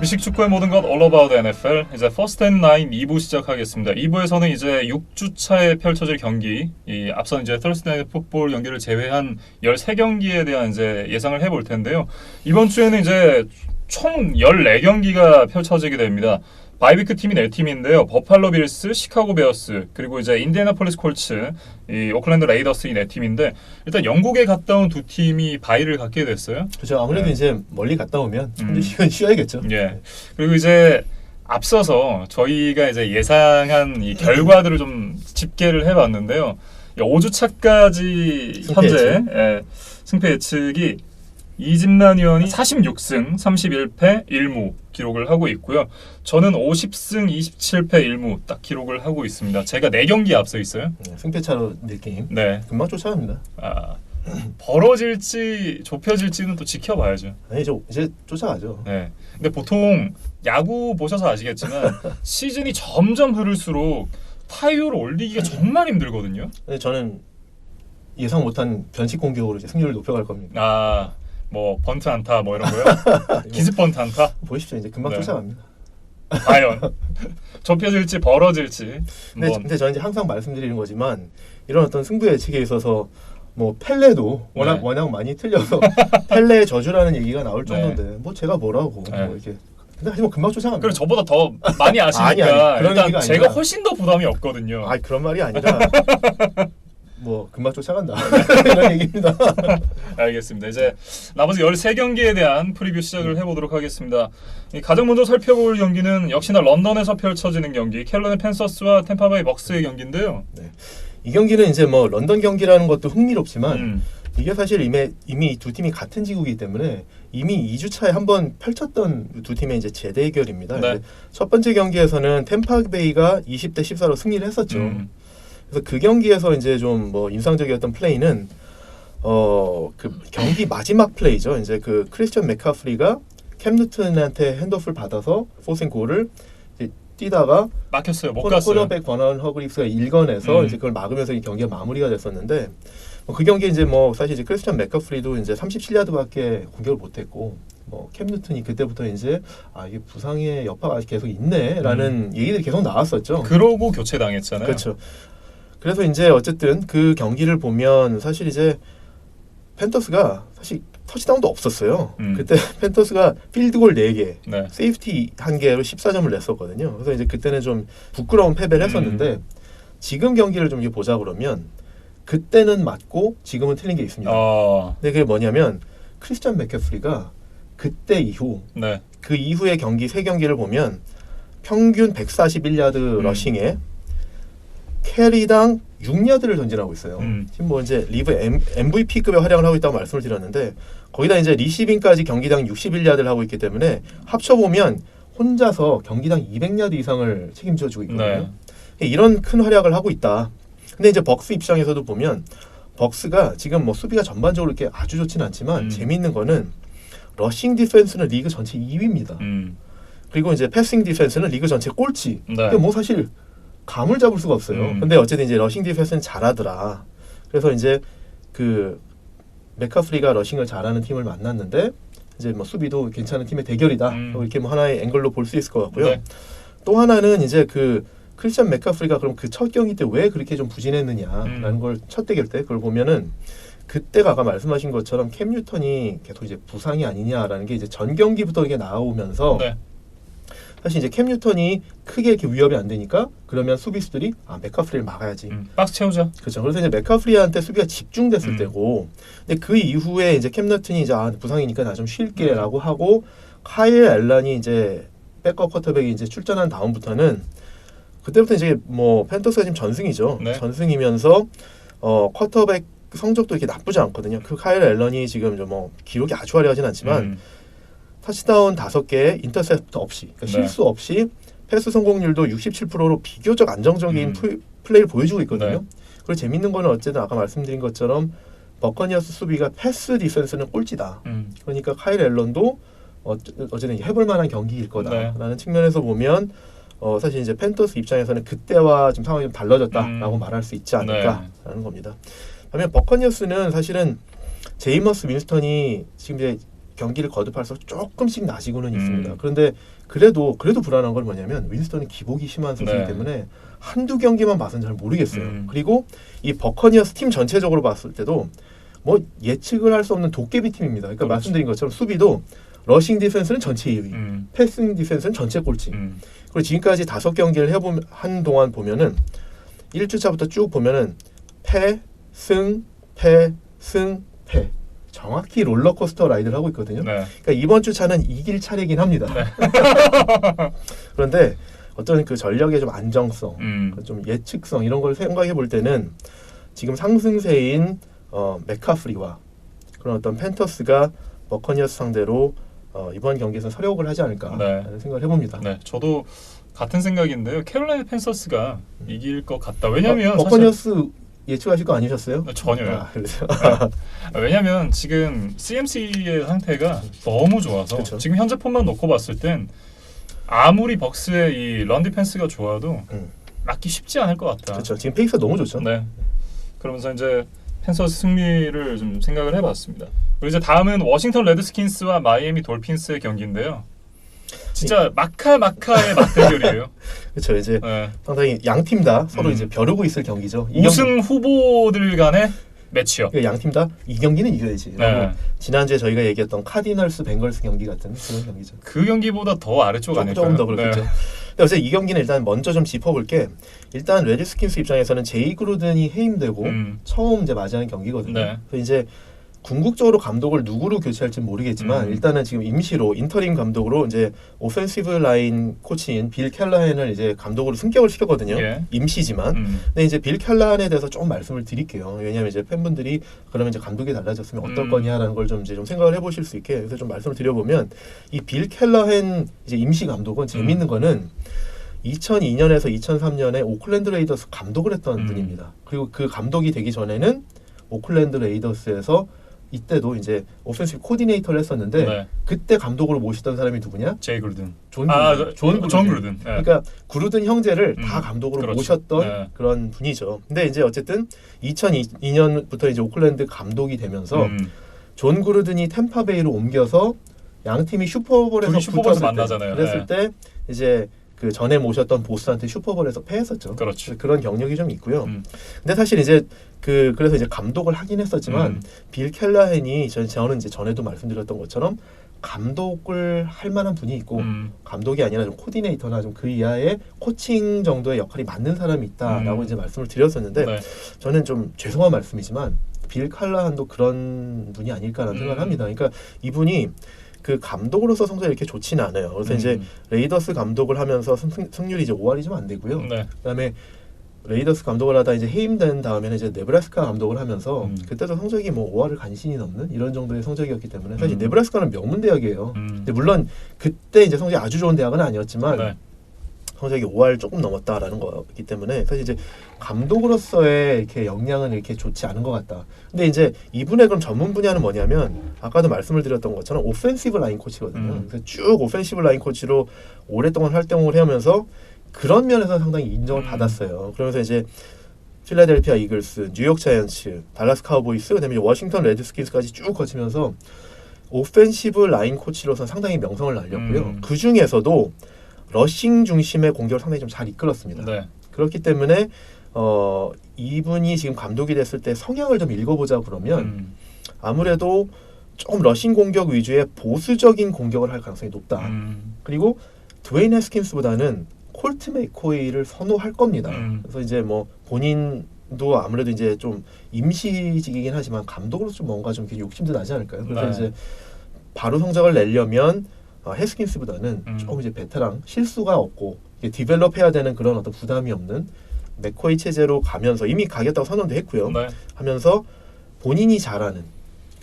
미식 축구의 모든 것 All About NFL 이제 First and Nine 2부 시작하겠습니다. 2부에서는 이제 6주차에 펼쳐질 경기, 이 앞선 이제 Thursday Night Football 경기를 제외한 13경기에 대한 이제 예상을 해볼 텐데요. 이번 주에는 이제 총 14경기가 펼쳐지게 됩니다. 바이비크 팀이 4팀인데요. 버팔로 빌스, 시카고 베어스, 그리고 이제 인디애나폴리스 콜츠, 이 오클랜드 레이더스 이 4팀인데 일단 영국에 갔다 온 두 팀이 바이를 갖게 됐어요. 그렇죠. 아무래도 이제 멀리 갔다 오면 한두 시간 쉬어야겠죠. 예. 그리고 이제 앞서서 저희가 이제 예상한 이 결과들을 좀 집계를 해봤는데요. 5주차까지 현재 승패 예측이 이진란 의원이 46승 31패 1무 기록을 하고 있고요. 저는 50승 27패 1무 딱 기록을 하고 있습니다. 제가 4경기 앞서 있어요. 승패차로 느낌. 네. 금방 쫓아갑니다. 벌어질지 좁혀질지는 또 지켜봐야죠. 아니 이제 쫓아가죠. 네. 근데 보통 야구 보셔서 아시겠지만 시즌이 점점 흐를수록 타율을 올리기가 정말 힘들거든요. 근데 저는 예상 못한 변칙 공격으로 이제 승률을 높여갈 겁니다. 뭐 번트 안타 뭐 이런 거요? 기습 번트 안타? 보십시오. 이제 금방 네. 쫓아갑니다. 과연 좁혀질지 벌어질지. 근데 저는 이제 항상 말씀드리는 거지만 이런 어떤 승부 예측에 있어서 뭐 펠레도 워낙 많이 틀려서 펠레의 저주라는 얘기가 나올 정도인데 뭐 제가 뭐라고 뭐 이렇게. 근데 하지만 금방 쫓아갑니다. 그리고 저보다 더 많이 아시니까 아니, 그런 일단 얘기가 제가 아니라. 훨씬 더 부담이 없거든요. 그런 말이 아니라 뭐 금방 쫓아간다 이런 얘기입니다. 알겠습니다. 이제 나머지 13경기에 대한 프리뷰 시작을 해보도록 하겠습니다. 가장 먼저 살펴볼 경기는 역시나 런던에서 펼쳐지는 경기, 캐롤라이나 팬서스와 템파베이 벅스의 경기인데요. 네. 이 경기는 이제 뭐 런던 경기라는 것도 흥미롭지만 이게 사실 이미 두 팀이 같은 지구이기 때문에 이미 2주차에 한번 펼쳤던 두 팀의 이제 재대결입니다. 네. 첫 번째 경기에서는 템파베이가 20대 14로 승리를 했었죠. 그래서 그 경기에서 이제 좀 뭐 인상적이었던 플레이는 그 경기 마지막 플레이죠. 이제 그 크리스천 맥카프리가 캠 뉴턴한테 핸드오프를 받아서 포싱 골을 뛰다가 막혔어요. 못 갔어요. 코너백 버넌 허그릭스가 일궈내서 이제 그걸 막으면서 이 경기가 마무리가 됐었는데 그 경기 이제 뭐 사실 이제 크리스천 맥카프리도 이제 37야드밖에 공격을 못했고 뭐 캠 뉴턴이 그때부터 이제 이게 부상의 여파가 계속 있네라는 얘기들이 계속 나왔었죠. 그러고 교체 당했잖아요. 그렇죠. 그래서 이제 어쨌든 그 경기를 보면 사실 이제 팬더스가 사실 터치다운도 없었어요. 그때 팬더스가 필드골 4개, 세이프티 1개로 14점을 냈었거든요. 그래서 이제 그때는 좀 부끄러운 패배를 했었는데 지금 경기를 좀 보자 그러면 그때는 맞고 지금은 틀린 게 있습니다. 근데 그게 뭐냐면 크리스천 맥캐프리가 그때 이후 그 이후의 경기 3경기를 보면 평균 141야드 러싱에 캐리당 6야드를 전진하고 있어요. 지금 뭐 이제 리브 MVP급의 활약을 하고 있다고 말씀을 드렸는데 거기다 이제 리시빙까지 경기당 61야드를 하고 있기 때문에 합쳐보면 혼자서 경기당 200야드 이상을 책임져주고 있거든요. 이런 큰 활약을 하고 있다. 근데 이제 벅스 입장에서도 보면 벅스가 지금 뭐 수비가 전반적으로 이렇게 아주 좋지는 않지만 재미있는 거는 러싱 디펜스는 리그 전체 2위입니다. 그리고 이제 패싱 디펜스는 리그 전체 꼴찌. 근데 뭐 사실 감을 잡을 수가 없어요. 근데 어쨌든 이제 러싱 디펜스는 잘하더라. 그래서 이제 그 맥카프리가 러싱을 잘하는 팀을 만났는데 이제 뭐 수비도 괜찮은 팀의 대결이다. 이렇게 뭐 하나의 앵글로 볼 수 있을 것 같고요. 또 하나는 이제 그 크리스천 맥카프리가 그럼 그 첫 경기 때 왜 그렇게 좀 부진했느냐라는 걸 첫 대결 때 그걸 보면은 그때가 아까 말씀하신 것처럼 캠 뉴턴이 계속 이제 부상이 아니냐라는 게 이제 전 경기부터 이게 나오면서 사실 이제 캠 뉴턴이 크게 이렇게 위협이 안 되니까 그러면 수비수들이 맥카프리를 막아야지. 박스 채우자. 그렇죠. 그래서 이제 맥카프리한테 수비가 집중됐을 때고, 근데 그 이후에 이제 캠 뉴턴이 이제 부상이니까 나 좀 쉴게라고 하고 카일 앨런이 이제 백업 쿼터백이 이제 출전한 다음부터는 그때부터 이제 뭐 팬더스가 지금 전승이죠. 전승이면서 쿼터백 성적도 이렇게 나쁘지 않거든요. 그 카일 앨런이 지금 뭐 기록이 아주 화려하진 않지만. 터치다운 5개, 인터셉트 없이, 그러니까 실수 없이 패스 성공률도 67%로 비교적 안정적인 플레이를 보여주고 있거든요. 그리고 재밌는 거는 어쨌든 아까 말씀드린 것처럼 버커니어스 수비가 패스 디펜스는 꼴찌다. 그러니까 카일 앨런도 어쨌든 해볼 만한 경기일 거다라는 측면에서 보면 사실 이제 팬더스 입장에서는 그때와 지금 상황이 좀 달라졌다라고 말할 수 있지 않을까라는 겁니다. 반면 버커니어스는 사실은 제이머스 윈스턴이 지금 이제 경기를 거듭할수록 조금씩 나아지고는 있습니다. 그런데 그래도 불안한 건 뭐냐면 윈스턴이 기복이 심한 선수이기 네. 때문에 한두 경기만 봐서는 잘 모르겠어요. 그리고 이 버커니어스 팀 전체적으로 봤을 때도 뭐 예측을 할 수 없는 도깨비 팀입니다. 그러니까 그렇죠. 말씀드린 것처럼 수비도 러싱 디펜스는 전체 2위, 패싱 디펜스는 전체 꼴찌. 그리고 지금까지 5경기를 한 동안 보면은 1주차부터 쭉 보면은 패, 승, 패, 승, 패. 정확히 롤러코스터 라이드를 하고 있거든요. 네. 그러니까 이번 주차는 이길 차례긴 합니다. 네. 그런데 어떤 그 전력의 좀 안정성, 좀 예측성 이런 걸 생각해 볼 때는 지금 상승세인 맥카프리와 그런 어떤 팬터스가 버커니어스 상대로 이번 경기에서 서력을 하지 않을까라는 생각을 해봅니다. 네, 저도 같은 생각인데요. 캐롤라이나 팬서스가 이길 것 같다. 왜냐면 버커니어스 예측하실 거 아니셨어요? 전혀요. 그래서 왜냐면 지금 CMC의 상태가 너무 좋아서 그쵸. 지금 현재 폼만 놓고 봤을 땐 아무리 벅스의 이 런 디펜스가 좋아도 막기 쉽지 않을 것 같다. 그렇죠. 지금 페이스가 너무 좋죠. 네. 그러면서 이제 팬서스 승리를 좀 생각을 해봤습니다. 그리고 이제 다음은 워싱턴 레드스킨스와 마이애미 돌핀스의 경기인데요. 진짜 마카의 맞대결이에요. 그렇죠. 이제 상당히 양 팀 다 서로 이제 벼르고 있을 경기죠. 우승 후보들 간의 매치요. 양 팀 다 이 경기는 이겨야지. 네. 지난주에 저희가 얘기했던 카디널스 벵걸스 경기 같은 그런 경기죠. 그 경기보다 더 아래쪽 아닐까요? 조금 더 그렇겠죠. 네. 근데 어제 이 경기는 일단 먼저 좀 짚어볼게. 일단 레드스킨스 입장에서는 제이 그루든이 해임되고 처음 이제 맞이하는 경기거든요. 네. 그래서 이제 궁극적으로 감독을 누구로 교체할지는 모르겠지만 일단은 지금 임시로 인터림 감독으로 이제 오펜시브 라인 코치인 빌 켈러헨을 이제 감독으로 승격을 시켰거든요. 예. 임시지만. 근데 이제 빌 켈러헨에 대해서 조금 말씀을 드릴게요. 왜냐하면 이제 팬분들이 그러면 이제 감독이 달라졌으면 어떨 거냐라는 걸 좀 이제 좀 생각을 해보실 수 있게 그래서 좀 말씀을 드려보면 이 빌 켈러헨 이제 임시 감독은 재밌는 거는 2002년에서 2003년에 오클랜드 레이더스 감독을 했던 분입니다. 그리고 그 감독이 되기 전에는 오클랜드 레이더스에서 이때도 이제 오펜시브 코디네이터를 했었는데 네. 그때 감독으로 모시던 사람이 누구냐? 제이 그루든. 존 그루든. 네. 그러니까 그루든 형제를 다 감독으로 그렇죠. 모셨던 네. 그런 분이죠. 근데 이제 어쨌든 2002년부터 이제 오클랜드 감독이 되면서 존 그루든이 템파베이로 옮겨서 양 팀이 슈퍼볼에서 만나잖아요. 그랬을 때 이제 그 전에 모셨던 보스한테 슈퍼볼에서 패했었죠. 그렇죠. 그런 경력이 좀 있고요. 근데 사실 이제 그래서 이제 감독을 하긴 했었지만 빌 켈러헨이 저는 이제 전에도 말씀드렸던 것처럼 감독을 할 만한 분이 있고 감독이 아니라 좀 코디네이터나 좀 그 이하의 코칭 정도의 역할이 맞는 사람이 있다라고 이제 말씀을 드렸었는데 네. 저는 좀 죄송한 말씀이지만 빌 켈러헨도 그런 분이 아닐까라는 생각을 합니다. 그러니까 이분이 그 감독으로서 성적이 이렇게 좋지는 않아요. 그래서 이제 레이더스 감독을 하면서 승률이 이제 5할이 좀 안 되고요. 네. 그다음에 레이더스 감독을 하다 이제 해임된 다음에는 이제 네브라스카 감독을 하면서 그때도 성적이 뭐 5할을 간신히 넘는 이런 정도의 성적이었기 때문에 사실 네브라스카는 명문 대학이에요. 근데 물론 그때 이제 성적이 아주 좋은 대학은 아니었지만 네. 성적이 5할 조금 넘었다라는 거기 때문에 사실 이제 감독으로서의 이렇게 역량은 이렇게 좋지 않은 것 같다. 근데 이제 이분의 그럼 전문 분야는 뭐냐면 아까도 말씀을 드렸던 것처럼 오펜시브 라인 코치거든요. 그래서 쭉 오펜시브 라인 코치로 오랫동안 활동을 해오면서 그런 면에서 상당히 인정을 받았어요. 그러면서 이제 필라델피아 이글스, 뉴욕 자이언츠, 달라스 카우보이스, 그다음에 워싱턴 레드스킨스까지 쭉 거치면서 오펜시브 라인 코치로서 상당히 명성을 날렸고요. 그 중에서도 러싱 중심의 공격을 상당히 좀 잘 이끌었습니다. 네. 그렇기 때문에 이분이 지금 감독이 됐을 때 성향을 좀 읽어보자 그러면 아무래도 조금 러싱 공격 위주의 보수적인 공격을 할 가능성이 높다. 그리고 드웨인 해스킨스보다는 콜트 맥코이를 선호할 겁니다. 그래서 이제 뭐 본인도 아무래도 이제 좀 임시직이긴 하지만 감독으로서 좀 뭔가 좀 욕심도 나지 않을까요? 그래서 네. 이제 바로 성적을 내려면 해스킨스보다는 조금 이제 베테랑 실수가 없고 디벨롭해야 되는 그런 어떤 부담이 없는 맥코이 체제로 가면서 이미 가겠다고 선언도 했고요. 네. 하면서 본인이 잘하는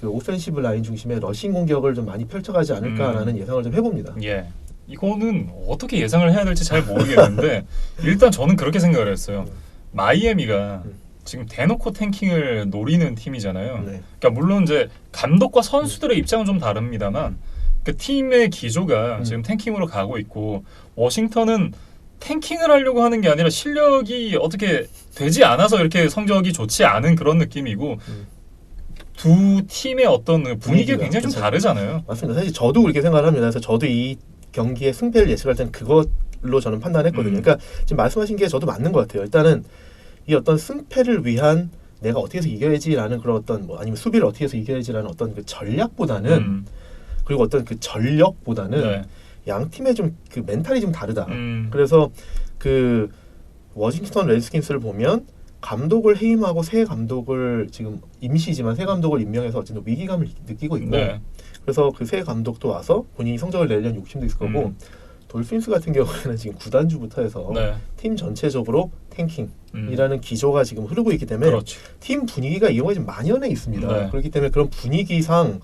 그 오펜시브 라인 중심의 러싱 공격을 좀 많이 펼쳐가지 않을까라는 예상을 좀 해봅니다. 예. 이거는 어떻게 예상을 해야 될지 잘 모르겠는데 일단 저는 그렇게 생각을 했어요. 마이애미가 지금 대놓고 탱킹을 노리는 팀이잖아요. 네. 그러니까 물론 이제 감독과 선수들의 입장은 좀 다릅니다만 그 팀의 기조가 지금 탱킹으로 가고 있고 워싱턴은 탱킹을 하려고 하는 게 아니라 실력이 어떻게 되지 않아서 이렇게 성적이 좋지 않은 그런 느낌이고 두 팀의 어떤 분위기가 굉장히 좀 다르잖아요. 맞습니다. 사실 저도 그렇게 생각을 합니다. 그래서 저도 이 경기의 승패를 예측할 때는 그것로 저는 판단했거든요. 그러니까 지금 말씀하신 게 저도 맞는 것 같아요. 일단은 이 어떤 승패를 위한 내가 어떻게 해서 이겨야지라는 그런 어떤 뭐 아니면 수비를 어떻게 해서 이겨야지라는 어떤 그 전략보다는 그리고 어떤 그 전력보다는 네. 양 팀의 좀 그 멘탈이 좀 다르다. 그래서 그 워싱턴 레드스킨스를 보면 감독을 해임하고 새 감독을 지금 임시지만 새 감독을 임명해서 어쨌든 위기감을 느끼고 있고 네. 그래서 그 새 감독도 와서 본인이 성적을 내려는 욕심도 있을 거고 돌핀스 같은 경우에는 지금 구단주부터 해서 네. 팀 전체적으로 탱킹이라는 기조가 지금 흐르고 있기 때문에 그렇죠. 팀 분위기가 이 경우에 좀 만연해 있습니다. 네. 그렇기 때문에 그런 분위기상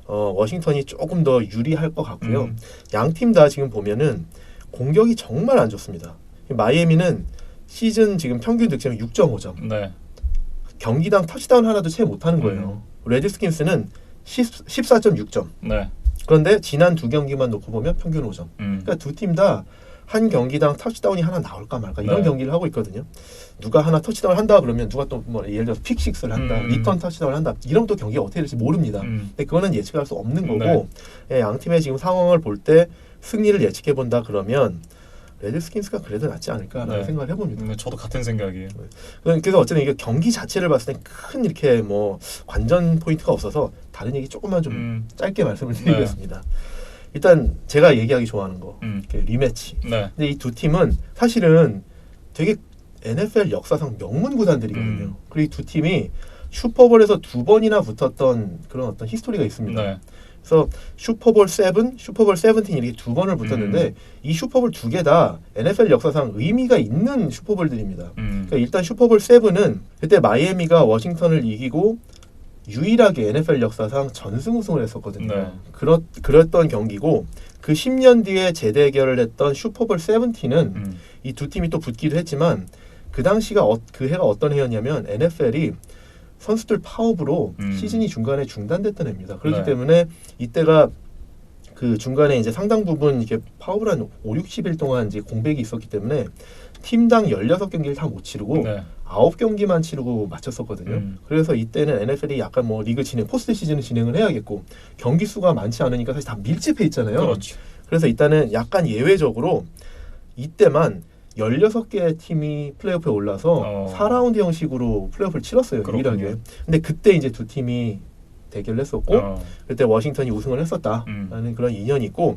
워싱턴이 조금 더 유리할 것 같고요. 양 팀 다 지금 보면은 공격이 정말 안 좋습니다. 마이애미는 시즌 지금 평균 득점이 6.5점. 네. 경기당 터치다운 하나도 채 못하는 거예요. 레드스킨스는 14.6점. 네. 그런데 지난 두 경기만 놓고 보면 평균 5점. 그러니까 두 팀 다 한 경기당 터치다운이 하나 나올까 말까 이런 네. 경기를 하고 있거든요. 누가 하나 터치다운을 한다 그러면 누가 또 뭐 예를 들어서 픽식스를 한다, 리턴 터치다운을 한다. 이러면 또 경기가 어떻게 될지 모릅니다. 근데 그거는 예측할 수 없는 거고 예, 양 팀의 지금 상황을 볼 때 승리를 예측해 본다 그러면 레드스킨스가 그래도 낫지 않을까라는 생각을 해봅니다. 저도 같은 생각이에요. 그래서 어쨌든 이게 경기 자체를 봤을 때 큰 이렇게 뭐 관전 포인트가 없어서 다른 얘기 조금만 좀 짧게 말씀을 드리겠습니다. 일단 제가 얘기하기 좋아하는 거 리매치. 근데 이 두 팀은 사실은 되게 NFL 역사상 명문 구단들이거든요. 그리고 이 두 팀이 슈퍼볼에서 두 번이나 붙었던 그런 어떤 히스토리가 있습니다. 그래서 슈퍼볼 7, 슈퍼볼 17 이렇게 두 번을 붙었는데 이 슈퍼볼 두 개 다 NFL 역사상 의미가 있는 슈퍼볼들입니다. 그러니까 일단 슈퍼볼 7은 그때 마이애미가 워싱턴을 이기고 유일하게 NFL 역사상 전승 우승을 했었거든요. 그랬던 경기고 그 10년 뒤에 재대결을 했던 슈퍼볼 17은 이 두 팀이 또 붙기도 했지만 그 당시가 그 해가 어떤 해였냐면 NFL이 선수들 파업으로 시즌이 중간에 중단됐던 해입니다. 그렇기 때문에 이때가 그 중간에 이제 상당 부분 이게 파업을 한 5, 60일 동안 이제 공백이 있었기 때문에 팀당 16경기를 다 못 치르고 9경기만 치르고 마쳤었거든요. 그래서 이때는 NFL이 약간 뭐 리그 진행, 포스트 시즌을 진행을 해야겠고 경기 수가 많지 않으니까 사실 다 밀집해 있잖아요. 그렇죠. 그래서 일단은 약간 예외적으로 이때만 16개의 팀이 플레이오프에 올라서 4라운드 형식으로 플레이오프를 치렀어요. 유일하게. 근데 그때 이제 두 팀이 대결을 했었고 그때 워싱턴이 우승을 했었다라는 그런 인연이 있고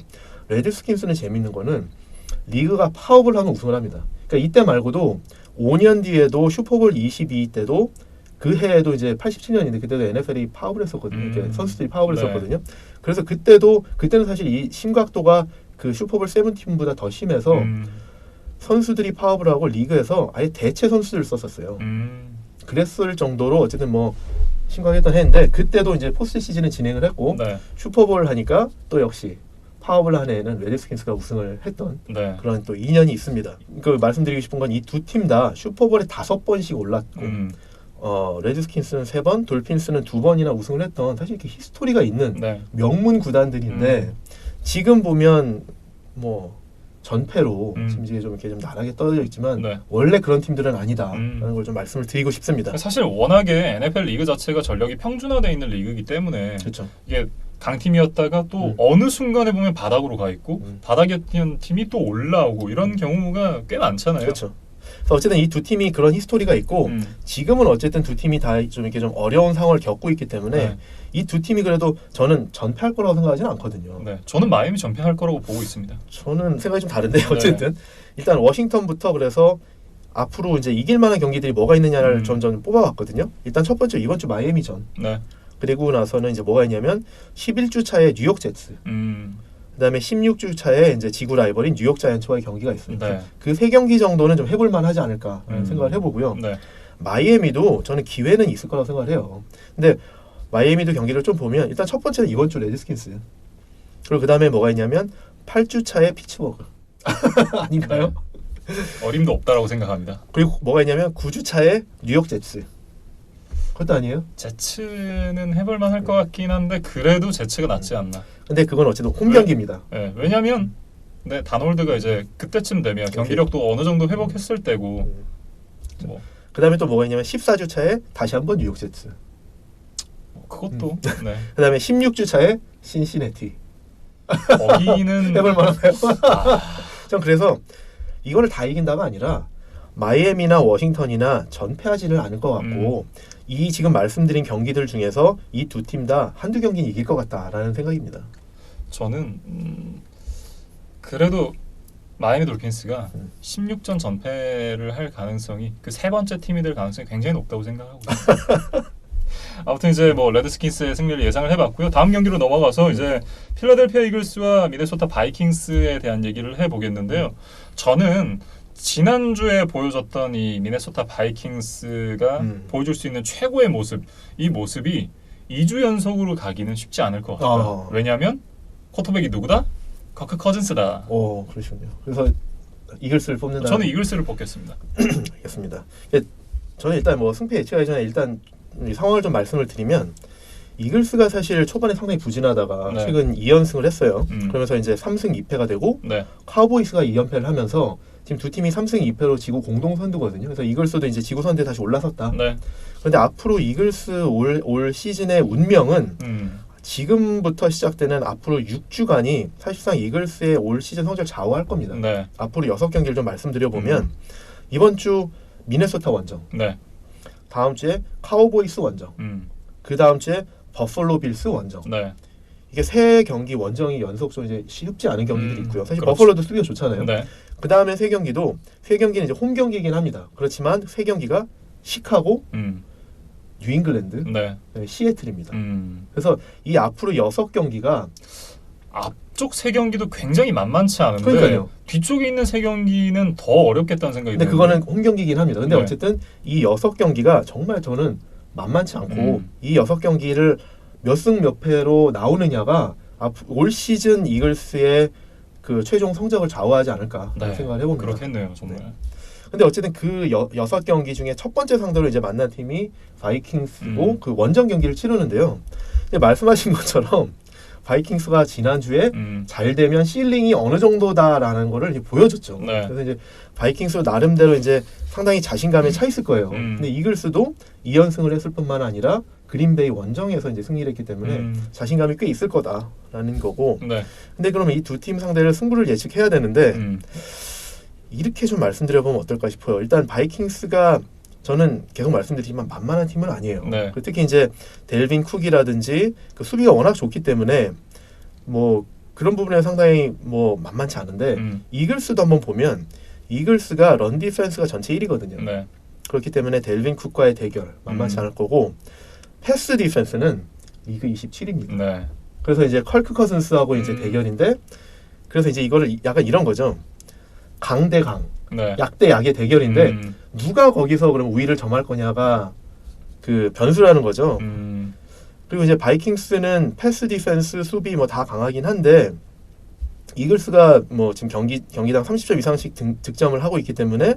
레드스킨스는 재밌는 거는 리그가 파업을 하면 우승을 합니다. 그러니까 이때 말고도 5년 뒤에도 슈퍼볼 22 때도 그 해에도 이제 87년인데 그때도 NFL이 파업을 했었거든요. 이렇게 선수들이 파업을 했었거든요. 그래서 그때는 사실 이 심각도가 그 슈퍼볼 17보다 더 심해서 선수들이 파업을 하고 리그에서 아예 대체 선수들을 썼었어요. 그랬을 정도로 어쨌든 뭐 심각했던 해인데 그때도 이제 포스트 시즌을 진행을 했고 슈퍼볼 하니까 또 역시 파업을 한 해에는 레드스킨스가 우승을 했던 그런 또 인연이 있습니다. 그 말씀드리고 싶은 건 이 두 팀 다 슈퍼볼에 5번씩 올랐고 레드스킨스는 3번, 돌핀스는 2번이나 우승을 했던 사실 이렇게 히스토리가 있는 명문 구단들인데 지금 보면 뭐 전패로 지금 이제 좀 이렇게 좀 나락에 떨어져 있지만 원래 그런 팀들은 아니다라는 걸 좀 말씀을 드리고 싶습니다. 사실 워낙에 NFL 리그 자체가 전력이 평준화되어 있는 리그이기 때문에 그렇죠. 이게 강팀이었다가 또 어느 순간에 보면 바닥으로 가 있고 바닥이었던 팀이 또 올라오고 이런 경우가 꽤 많잖아요. 그렇죠. 그래서 어쨌든 이 두 팀이 그런 히스토리가 있고 지금은 어쨌든 두 팀이 다 좀 이렇게 좀 어려운 상황을 겪고 있기 때문에 이 두 팀이 그래도 저는 전패할 거라고 생각하지는 않거든요. 저는 마이애미 전패할 거라고 보고 있습니다. 저는 생각이 좀 다른데요. 어쨌든 일단 워싱턴부터 그래서 앞으로 이제 이길 만한 경기들이 뭐가 있느냐를 점점 뽑아왔거든요. 일단 첫 번째 이번 주 마이애미전. 그리고 나서는 이제 뭐가 있냐면 11주 차에 뉴욕 제츠. 그다음에 16주 차에 이제 지구 라이벌인 뉴욕 자이언츠와의 경기가 있습니다. 그 세 경기 정도는 좀 해볼 만하지 않을까 생각을 해보고요. 마이애미도 저는 기회는 있을 거라고 생각을 해요. 근데 마이애미도 경기를 좀 보면 일단 첫 번째는 이번 주 레드스킨스. 그리고 그 다음에 뭐가 있냐면 8주 차에 피츠버그. 아닌가요? 어림도 없다라고 생각합니다. 그리고 뭐가 있냐면 9주 차에 뉴욕 제츠. 그것도 아니에요? 제츠는 해볼만 할 것 같긴 한데 그래도 제츠가 낫지 않나. 근데 그건 어쨌든 홈 경기입니다. 왜냐하면 다놀드가 이제 그때쯤 되면 경기력도 어느 정도 회복했을 때고 그 다음에 또 뭐가 있냐면 14주 차에 다시 한번 뉴욕 제츠. 그것도 네. 그다음에 16주 차에 신시내티. 거기는 해볼 만한가요? 전 그래서 이거를 다 이긴다가 아니라 마이애미나 워싱턴이나 전패하지는 않을 것 같고 이 지금 말씀드린 경기들 중에서 이 두 팀 다 한두 경기는 이길 것 같다라는 생각입니다. 저는 그래도 마이애미 돌핀스가 16전 전패를 할 가능성이 그 세 번째 팀이 될 가능성이 굉장히 높다고 생각하고 있습니다. 아무튼 이제 뭐 레드스킨스의 승리를 예상을 해봤고요. 다음 경기로 넘어가서 이제 필라델피아 이글스와 미네소타 바이킹스에 대한 얘기를 해보겠는데요. 저는 지난주에 보여줬던 이 미네소타 바이킹스가 보여줄 수 있는 최고의 모습, 이 모습이 2주 연속으로 가기는 쉽지 않을 것 같아요. 왜냐하면 쿼터백이 누구다? 커크 커즌스다. 그러시군요. 그래서 이글스를 뽑는다. 저는 이글스를 뽑겠습니다. 알겠습니다. 저는 일단 뭐 승패 예측하기 전에 일단 이 상황을 좀 말씀을 드리면 이글스가 사실 초반에 상당히 부진하다가 네. 최근 2연승을 했어요. 그러면서 이제 3승 2패가 되고 네. 카우보이스가 2연패를 하면서 지금 두 팀이 3승 2패로 지구 공동 선두거든요. 그래서 이글스도 이제 지구 선두에 다시 올라섰다. 네. 그런데 앞으로 이글스 올 시즌의 운명은 지금부터 시작되는 앞으로 6주간이 사실상 이글스의 올 시즌 성적을 좌우할 겁니다. 네. 앞으로 6경기를 좀 말씀드려보면 이번 주 미네소타 원정, 네. 다음 주에 카우보이스 원정, 그 다음 주에 버펄로 빌스 원정. 네. 이게 세 경기 원정이 연속적으로 이제 쉽지 않은 경기들이 있고요. 사실 그렇죠. 버펄로도 수비가 좋잖아요. 네. 그 다음에 세 경기는 이제 홈 경기이긴 합니다. 그렇지만 세 경기가 시카고, 뉴잉글랜드, 네. 시애틀입니다. 그래서 이 앞으로 6경기가 앞쪽 세 경기도 굉장히 만만치 않은데 그러니까요. 뒤쪽에 있는 세 경기는 더 어렵겠다는 생각이 근데 드는데 그거는 홈 경기이긴 합니다. 근데 네. 어쨌든 이 6경기가 정말 저는 만만치 않고 이 6경기를 몇 승 몇 패로 나오느냐가 올 시즌 이글스의 그 최종 성적을 좌우하지 않을까 생각을 해봅니다. 그렇겠네요, 정말. 네. 근데 어쨌든 그 6경기 중에 첫 번째 상대로 이제 만난 팀이 바이킹스고 그 원정 경기를 치르는데요. 근데 말씀하신 것처럼 바이킹스가 지난주에 잘 되면 실링이 어느 정도다라는 거를 이제 보여줬죠. 네. 그래서 이제 바이킹스 나름대로 이제 상당히 자신감에 차 있을 거예요. 근데 이글스도 2연승을 했을 뿐만 아니라 그린베이 원정에서 이제 승리를 했기 때문에 자신감이 꽤 있을 거다라는 거고. 네. 근데 그러면 이 두 팀 상대를 승부를 예측해야 되는데 이렇게 좀 말씀드려보면 어떨까 싶어요. 일단 바이킹스가 저는 계속 말씀드리지만 만만한 팀은 아니에요. 네. 특히 이제 델빈 쿡이라든지 그 수비가 워낙 좋기 때문에 뭐 그런 부분에 상당히 뭐 만만치 않은데 이글스도 한번 보면 이글스가 런 디펜스가 전체 1위거든요. 네. 그렇기 때문에 델빈 쿡과의 대결 만만치 않을 거고 패스 디펜스는 리그 27위입니다. 네. 그래서 이제 컬크 커슨스하고 이제 대결인데 그래서 이제 이거를 약간 이런 거죠. 강 대 강, 네. 약 대 약의 대결인데 누가 거기서 그럼 우위를 점할 거냐가 그 변수라는 거죠. 그리고 이제 바이킹스는 패스 디펜스, 수비 뭐 다 강하긴 한데 이글스가 뭐 지금 경기당 30점 이상씩 득점을 하고 있기 때문에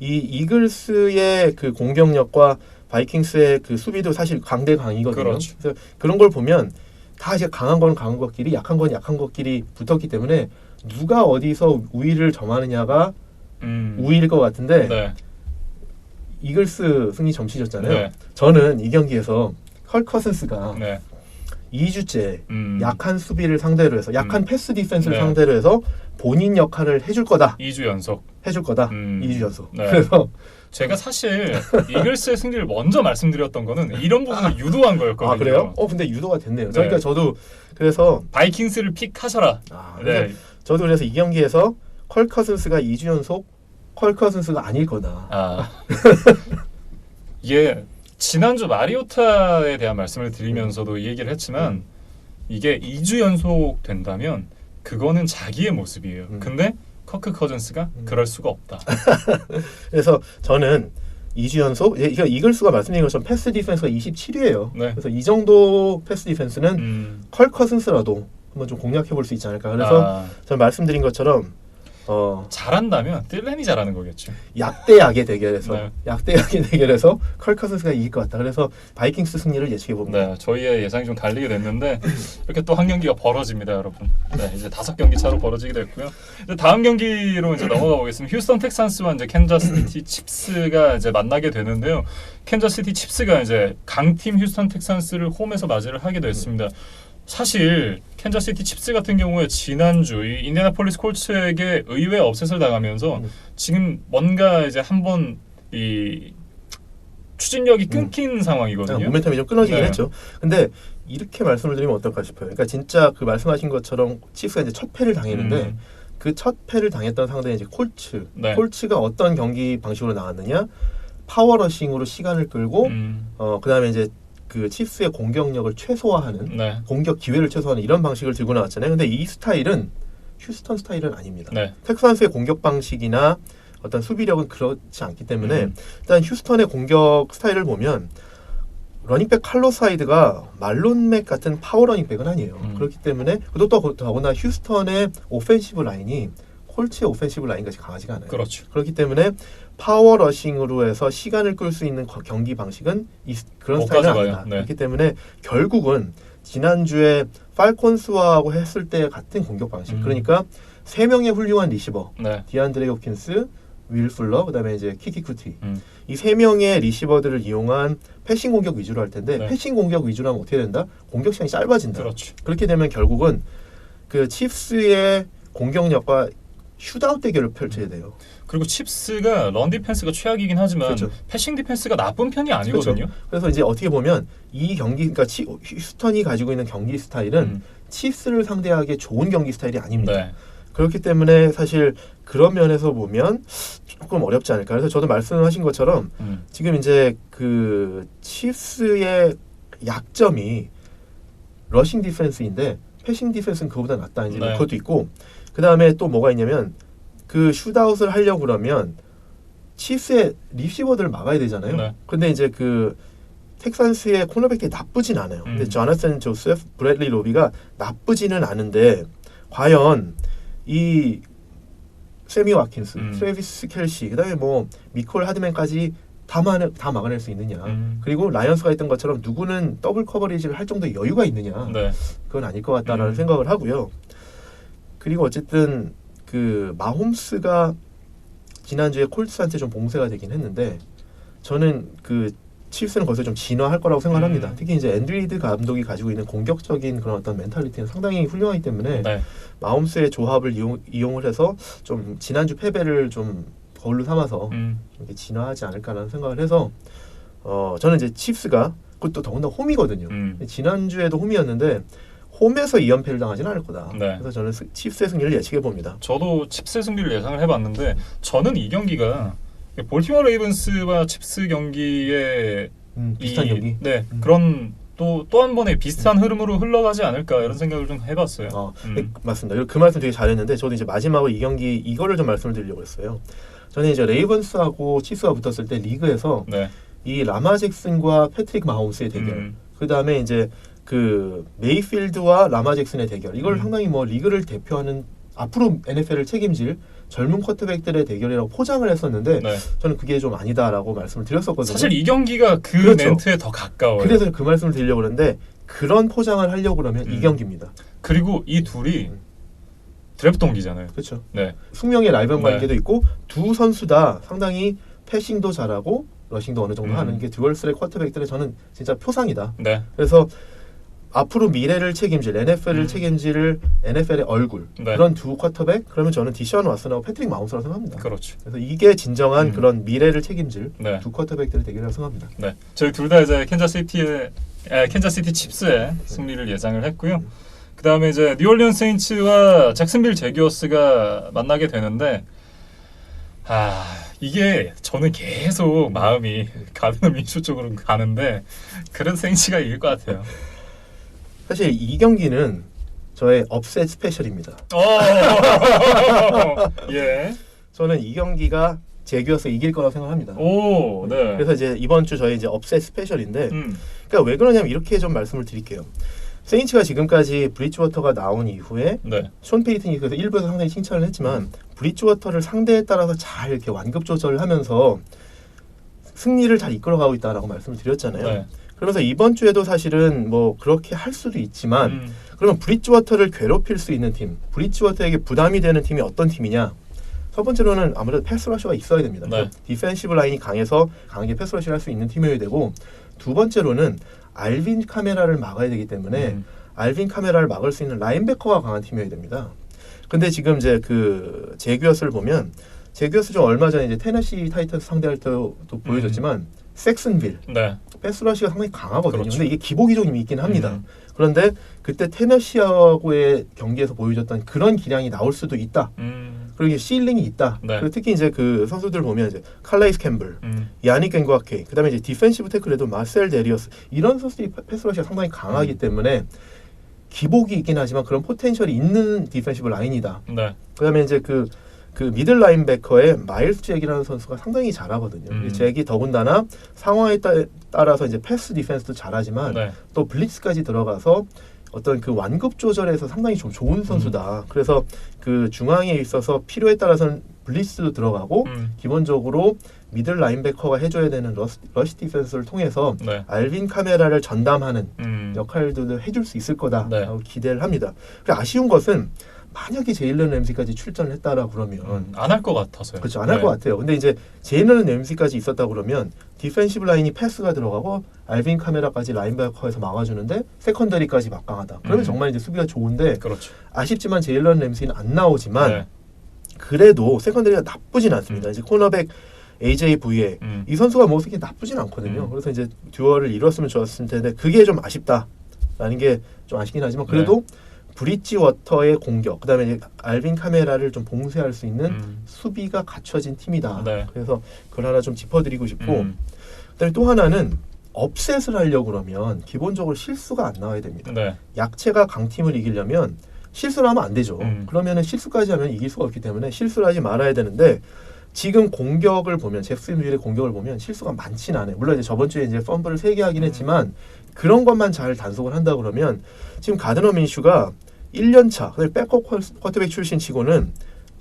이 이글스의 그 공격력과 바이킹스의 그 수비도 사실 강대 강이거든요. 그렇죠. 그래서 그런 걸 보면 다 이제 강한 건 강한 것끼리 약한 건 약한 것끼리 붙었기 때문에 누가 어디서 우위를 점하느냐가 우위일 것 같은데 네. 이글스 승리 점치셨잖아요. 네. 저는 이 경기에서 컬 커슨스가 네. 2주째 약한 수비를 상대로 해서 약한 패스 디펜스를 네. 상대로 해서 본인 역할을 해줄 거다. 2주 연속. 해줄 거다. 2주 연속. 네. 그래서 제가 사실 이글스의 승리를 먼저 말씀드렸던 거는 이런 부분을 유도한 거였거든요. 아 그래요? 근데 유도가 됐네요. 네. 그러니까 저도 그래서 바이킹스를 픽하셔라. 네. 저도 그래서 이 경기에서 컬 커슨스가 2주 연속 컬 커슨스가 아닐 거다. 이게 지난주 마리오타에 대한 말씀을 드리면서도 이 얘기를 했지만 이게 2주 연속 된다면 그거는 자기의 모습이에요. 근데 커크 커즌스가 그럴 수가 없다. 그래서 저는 2주 연속 이글스가 말씀드린 것처럼 패스 디펜스가 27위예요. 네. 그래서 이 정도 패스 디펜스는 컬 커슨스라도 한번 좀 공략해 볼 수 있지 않을까. 그래서 저는 말씀드린 것처럼 잘한다면 딜랜이 잘하는 거겠죠. 약대약의 대결에서 네. 약대약의 대결에서 컬 커슨스가 이길 것 같다. 그래서 바이킹스 승리를 예측해 봅니다. 네, 저희의 예상이 좀 갈리게 됐는데 이렇게 또 한 경기가 벌어집니다, 여러분. 네, 이제 5경기 차로 벌어지게 됐고요. 이제 다음 경기로 이제 넘어가 보겠습니다. 휴스턴 텍산스와 이제 캔자스시티 칩스가 이제 만나게 되는데요. 캔자스시티 칩스가 이제 강팀 휴스턴 텍산스를 홈에서 맞이를 하게 됐습니다. 사실 캔자스시티 칩스 같은 경우에 지난주 이 인디애나폴리스 콜츠에게 의외 업셋을 당하면서 지금 뭔가 이제 한번 이 추진력이 끊긴 상황이거든요. 모멘텀이 좀 끊어지긴 네. 했죠. 근데 이렇게 말씀을 드리면 어떨까 싶어요. 그러니까 진짜 그 말씀하신 것처럼 칩스가 이제 첫 패를 당했는데 그 첫 패를 당했던 상대는 이제 콜츠. 네. 콜츠가 어떤 경기 방식으로 나왔느냐? 파워러싱으로 시간을 끌고 그다음에 이제 그 칩스의 공격력을 최소화하는 네. 공격 기회를 최소화하는 이런 방식을 들고 나왔잖아요. 근데 이 스타일은 휴스턴 스타일은 아닙니다. 네. 텍사스의 공격 방식이나 어떤 수비력은 그렇지 않기 때문에 일단 휴스턴의 공격 스타일을 보면 러닝백 칼로스 하이드가 말론 맥 같은 파워 러닝백은 아니에요. 그렇기 때문에 또 더구나 휴스턴의 오펜시브 라인이 콜츠의 오펜시브 라인같이 강하지가 않아요. 그렇죠. 그렇기 때문에 파워 러싱으로 해서 시간을 끌 수 있는 경기 방식은 그런 스타일은 아니다. 네. 그렇기 때문에 결국은 지난주에 팔콘스하고 했을 때 같은 공격 방식. 그러니까 3명의 훌륭한 리시버, 네. 디안드레 호킨스, 윌 풀러, 그다음에 이제 키키 쿠티. 이 3명의 리시버들을 이용한 패싱 공격 위주로 할 텐데 네. 패싱 공격 위주로 하면 어떻게 된다? 공격 시간이 짧아진다. 그렇죠. 그렇게 되면 결국은 그 칩스의 공격력과 슛아웃 대결을 펼쳐야 돼요. 그리고 칩스가 런 디펜스가 최악이긴 하지만 그렇죠. 패싱 디펜스가 나쁜 편이 아니거든요. 그렇죠. 그래서 이제 어떻게 보면 이 경기, 그러니까 휴스턴이 가지고 있는 경기 스타일은 칩스를 상대하기 좋은 경기 스타일이 아닙니다. 네. 그렇기 때문에 사실 그런 면에서 보면 조금 어렵지 않을까. 그래서 저도 말씀하신 것처럼 지금 이제 그 칩스의 약점이 러싱 디펜스인데 패싱 디펜스는 그거보다 낫다. 이제 네. 그것도 있고 그 다음에 또 뭐가 있냐면 그 슛아웃을 하려고 그러면 칩스의 리시버들을 막아야 되잖아요. 네. 근데 이제 그 텍산스의 코너백이 나쁘진 않아요. 근데 조나선 조셉, 브래들리 로비가 나쁘지는 않은데 과연 이 세미 와킨스, 트래비스 켈시, 그다음에 뭐 미콜 하드맨까지 다 막아낼 수 있느냐. 그리고 라이언스가 했던 것처럼 누구는 더블 커버리지를 할 정도의 여유가 있느냐. 네. 그건 아닐 것 같다라는 생각을 하고요. 그리고 어쨌든 그 마홈스가 지난주에 콜츠한테 좀 봉쇄가 되긴 했는데 저는 그 칩스는 거기서 좀 진화할 거라고 생각을 합니다. 특히 이제 앤드 리드 감독이 가지고 있는 공격적인 그런 어떤 멘탈리티는 상당히 훌륭하기 때문에 네. 마홈스의 조합을 이용을 해서 좀 지난주 패배를 좀 거울로 삼아서 이렇게 진화하지 않을까라는 생각을 해서 저는 이제 칩스가 그것도 더군다나 홈이거든요. 지난주에도 홈이었는데 홈에서 2연패를 당하지는 않을 거다. 네. 그래서 저는 칩스의 승리를 예측해 봅니다. 저도 칩스의 승리를 예상을 해봤는데 저는 이 경기가 볼티모어 레이븐스와 칩스 경기의 비슷한 경기? 네. 그런 또 한 번의 비슷한 흐름으로 흘러가지 않을까 이런 생각을 좀 해봤어요. 네, 맞습니다. 그 말씀 되게 잘했는데 저도 이제 마지막으로 이 경기 이거를 좀 말씀을 드리려고 했어요. 저는 이제 레이븐스하고 칩스가 붙었을 때 리그에서 네. 이 라마 잭슨과 패트릭 마홈스의 대결, 그 다음에 이제 그 메이필드와 라마 잭슨의 대결, 이걸 상당히 뭐 리그를 대표하는 앞으로 NFL을 책임질 젊은 쿼터백들의 대결이라고 포장을 했었는데 네. 저는 그게 좀 아니다라고 말씀을 드렸었거든요. 사실 이 경기가 그 그렇죠. 멘트에 더 가까워요. 그래서 그 말씀을 드리려고 그러는데 그런 포장을 하려고 그러면 이 경기입니다. 그리고 이 둘이 드래프트 동기잖아요. 그렇죠. 네. 숙명의 라이벌 네. 관계도 있고 두 선수 다 상당히 패싱도 잘하고 러싱도 어느 정도 하는 게 듀얼스의 쿼터백들의 저는 진짜 표상이다. 네. 그래서 앞으로 미래를 책임질 NFL을 책임질 NFL의 얼굴 네. 그런 두 쿼터백 그러면 저는 디션 왓슨하고 패트릭 마홈스라고 생각합니다. 그렇죠. 그래서 이게 진정한 그런 미래를 책임질 네. 두 쿼터백들의 대결이라고 생각합니다. 네. 저희 둘 다 이제 캔자시티 칩스의 승리를 예상을 했고요. 그 다음에 이제 뉴올리언스 세인츠와 잭슨빌 제규어스가 만나게 되는데 이게 저는 계속 마음이 가드너 민슈 쪽으로 가는데 그래도 세인츠가 이길 것 같아요. 사실 이 경기는 저의 업셋 스페셜입니다. 예. 저는 이 경기가 제규어스 이길 거라고 생각합니다. 오, 네. 그래서 이제 이번 주 저희 이제 업셋 스페셜인데, 그러니까 왜 그러냐면 이렇게 좀 말씀을 드릴게요. 세인츠가 지금까지 브리지워터가 나온 이후에 네. 션 페이튼이 그래서 일부에서 상당히 칭찬을 했지만 브리지워터를 상대에 따라서 잘 이렇게 완급 조절하면서 승리를 잘 이끌어가고 있다라고 말씀을 드렸잖아요. 네. 그러면서 이번 주에도 사실은 뭐 그렇게 할 수도 있지만 그러면 브리지워터를 괴롭힐 수 있는 팀, 브리지워터에게 부담이 되는 팀이 어떤 팀이냐? 첫 번째로는 아무래도 패스러셔가 있어야 됩니다. 네. 디펜시브 라인이 강해서 강하게 패스러시를 할 수 있는 팀이어야 되고 두 번째로는 알빈 카메라를 막아야 되기 때문에 알빈 카메라를 막을 수 있는 라인베커가 강한 팀이어야 됩니다. 근데 지금 이제 그 제규어스를 보면 제규어스 좀 얼마 전에 이제 테네시 타이탄스 상대할 때도 보여줬지만 섹슨빌 네. 패스러시가 상당히 강하거든요. 그렇죠. 근데 이게 기복이 좀 있긴 합니다. 그런데 그때 테네시하고의 경기에서 보여줬던 그런 기량이 나올 수도 있다. 그리고 이게 실링이 있다. 네. 그리고 특히 이제 그 선수들 보면 이제 칼라이스 캠블, 야닉 앵과케, 그다음에 이제 디펜시브 태클에도 마셀 데리어스 이런 선수들이 패스러시가 상당히 강하기 때문에 기복이 있긴 하지만 그런 포텐셜이 있는 디펜시브 라인이다. 네. 그다음에 이제 그 미들 라인베커의 마일스 잭이라는 선수가 상당히 잘하거든요. 잭이 더군다나 상황에 따라서 이제 패스 디펜스도 잘하지만 네. 또 블리츠까지 들어가서 어떤 그 완급 조절에서 상당히 좀 좋은 선수다. 그래서 그 중앙에 있어서 필요에 따라서는 블리츠도 들어가고 기본적으로 미들 라인베커가 해줘야 되는 러시 디펜스를 통해서 네. 알빈 카메라를 전담하는 역할도 해줄 수 있을 거다라고 기대를 합니다. 그리고 아쉬운 것은 만약에 제일런 램지까지 출전을 했다라 그러면 안 할 것 같아서요. 그렇죠. 안 할 것 같아요. 근데 이제 제일런 램지까지 있었다 그러면 디펜시브 라인이 패스가 들어가고 알빈 카메라까지 라인베커에서 막아주는데 세컨더리까지 막강하다. 그러면 정말 이제 수비가 좋은데 그렇죠. 아쉽지만 제일런 램지는 안 나오지만 그래도 세컨더리가 나쁘진 않습니다. 이제 코너백 AJVA 이 선수가 모습이 나쁘진 않거든요. 그래서 이제 듀얼을 이뤘으면 좋았을 텐데 그게 좀 아쉽다라는 게 좀 아쉽긴 하지만 그래도 브리지워터의 공격, 그다음에 이제 알빈 카메라를 좀 봉쇄할 수 있는 수비가 갖춰진 팀이다. 네. 그래서 그걸 하나 좀 짚어드리고 싶고, 그다음에 또 하나는 업셋을 하려고 그러면 기본적으로 실수가 안 나와야 됩니다. 네. 약체가 강팀을 이기려면 실수를 하면 안 되죠. 그러면은 실수까지 하면 이길 수가 없기 때문에 실수를 하지 말아야 되는데 지금 공격을 보면 잭슨빌의 공격을 보면 실수가 많지는 않아요. 물론 이제 저번 주에 이제 펌블을 3개 하긴 했지만 그런 것만 잘 단속을 한다 그러면 지금 가드너 민슈가 1년차 백업 쿼터백 출신 치고는